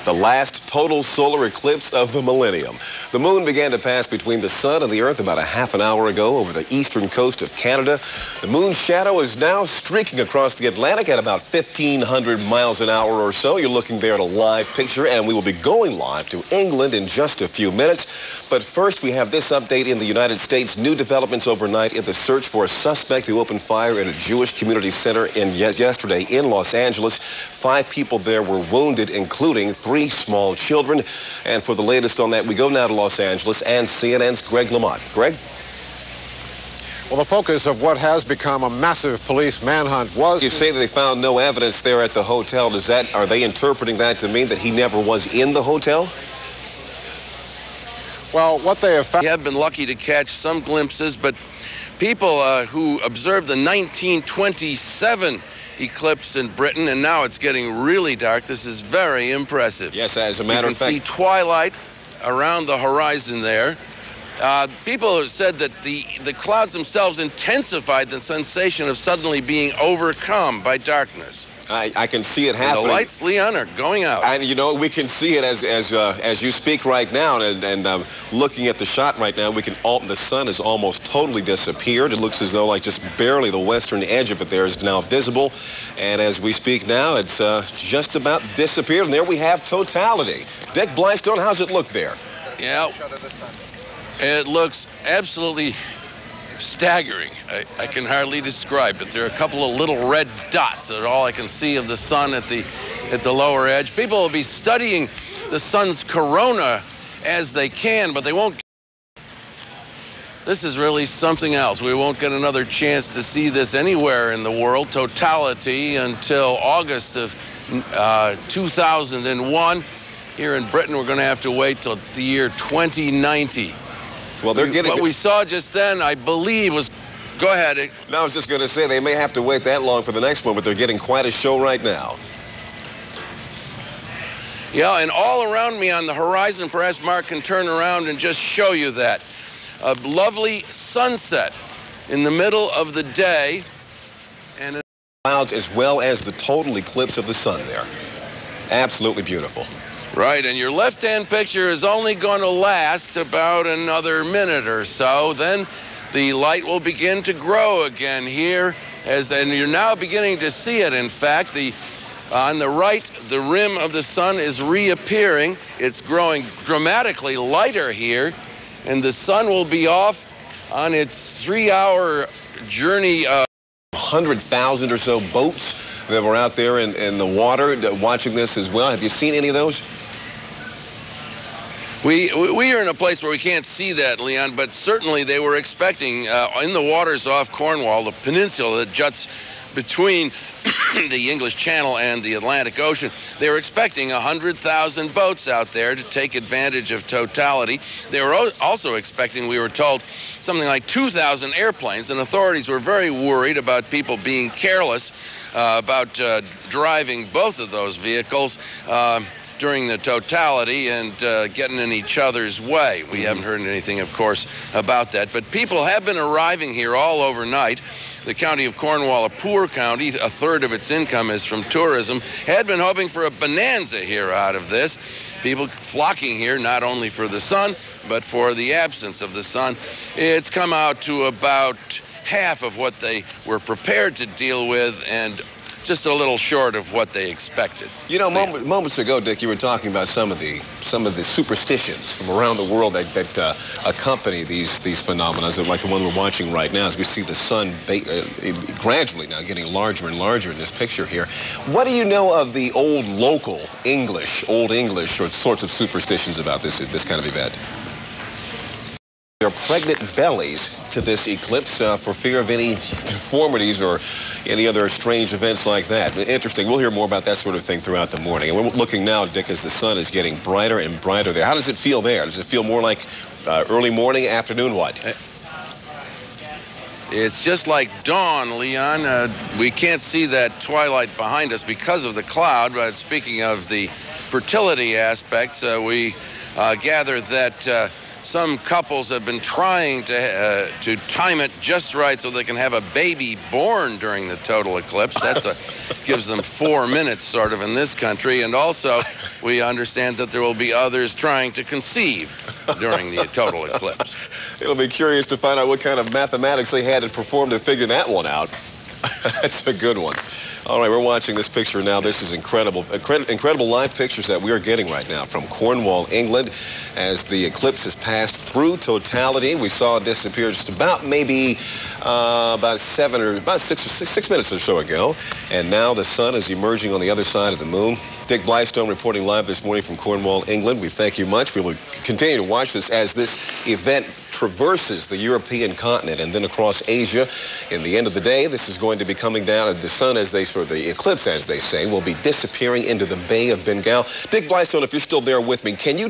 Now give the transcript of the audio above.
the last total solar eclipse of the millennium. The moon began to pass between the sun and the earth about a half an hour ago over the eastern coast of Canada. The moon's shadow is now streaking across the Atlantic at about 1,500 miles an hour or so. You're looking there at a live picture, and we will be going live to England in just a few minutes. But first, we have this update in the United States. New developments overnight in the search for a suspect who opened fire in a Jewish community center yesterday in Los Angeles. 5 people there were wounded, including 3 small children. And for the latest on that, we go now to Los Angeles and CNN's Greg Lamont. Greg? Well, the focus of what has become a massive police manhunt was... You say that they found no evidence there at the hotel. Are they interpreting that to mean that he never was in the hotel? Well, what they have found... We have been lucky to catch some glimpses, but people who observed the 1927 eclipse in Britain, and now it's getting really dark, this is very impressive. Yes, as a matter of fact. You can see twilight around the horizon there. People have said that the clouds themselves intensified the sensation of suddenly being overcome by darkness. I can see it happening. And the lights, Leon, are going out. And you know, we can see it as you speak right now, and looking at the shot right now, the sun has almost totally disappeared. It looks as though like just barely the western edge of it there is now visible. And as we speak now, it's just about disappeared. And there we have totality. Dick Blystone, how's it look there? Yeah, it looks absolutely staggering. I can hardly describe it. There are a couple of little red dots that are all I can see of the sun at the lower edge. People will be studying the sun's corona as they can, but they won't. This is really something else. We won't get another chance to see this anywhere in the world, totality, until August of 2001. Here in Britain, we're going to have to wait till the year 2090. Well, they're getting... What we saw just then, I believe, was... Go ahead. No, I was just going to say, they may have to wait that long for the next one, but they're getting quite a show right now. Yeah, and all around me on the horizon, perhaps Mark can turn around and just show you that. A lovely sunset in the middle of the day. And clouds as well as the total eclipse of the sun there. Absolutely beautiful. Right, and your left-hand picture is only going to last about another minute or so. Then the light will begin to grow again here, and you're now beginning to see it. In fact, on the right, the rim of the sun is reappearing. It's growing dramatically lighter here, and the sun will be off on its 3-hour journey. 100,000 or so boats that were out there in the water watching this as well. Have you seen any of those? We are in a place where we can't see that, Leon, but certainly they were expecting in the waters off Cornwall, the peninsula that juts between the English Channel and the Atlantic Ocean, they were expecting 100,000 boats out there to take advantage of totality. They were also expecting, we were told, something like 2,000 airplanes, and authorities were very worried about people being careless about driving both of those vehicles during the totality and getting in each other's way. We haven't heard anything, of course, about that. But people have been arriving here all overnight. The county of Cornwall, a poor county, a third of its income is from tourism, had been hoping for a bonanza here out of this. People flocking here not only for the sun, but for the absence of the sun. It's come out to about half of what they were prepared to deal with, and just a little short of what they expected. You know, moments ago, Dick, you were talking about some of the superstitions from around the world that accompany these phenomena, like the one we're watching right now, as we see the sun gradually now getting larger and larger in this picture here. What do you know of the old local English, sorts of superstitions about this kind of event? There are pregnant bellies to this eclipse for fear of any deformities or any other strange events like that. Interesting. We'll hear more about that sort of thing throughout the morning. And we're looking now, Dick, as the sun is getting brighter and brighter there. How does it feel there? Does it feel more like early morning, afternoon, what? It's just like dawn, Leon. We can't see that twilight behind us because of the cloud, but speaking of the fertility aspects, we gather that some couples have been trying to time it just right so they can have a baby born during the total eclipse. That's gives them 4 minutes, sort of, in this country. And also, we understand that there will be others trying to conceive during the total eclipse. It'll be curious to find out what kind of mathematics they had to perform to figure that one out. That's a good one. All right, we're watching this picture now. This is incredible. Incredible live pictures that we are getting right now from Cornwall, England, as the eclipse has passed through totality. We saw it disappear just about maybe about 6 minutes or so ago. And now the sun is emerging on the other side of the moon. Dick Blystone reporting live this morning from Cornwall, England. We thank you much. We will continue to watch this as this event traverses the European continent and then across Asia. In the end of the day, this is going to be coming down, and the sun, the eclipse, as they say, will be disappearing into the Bay of Bengal. Dick Blystone, if you're still there with me, can you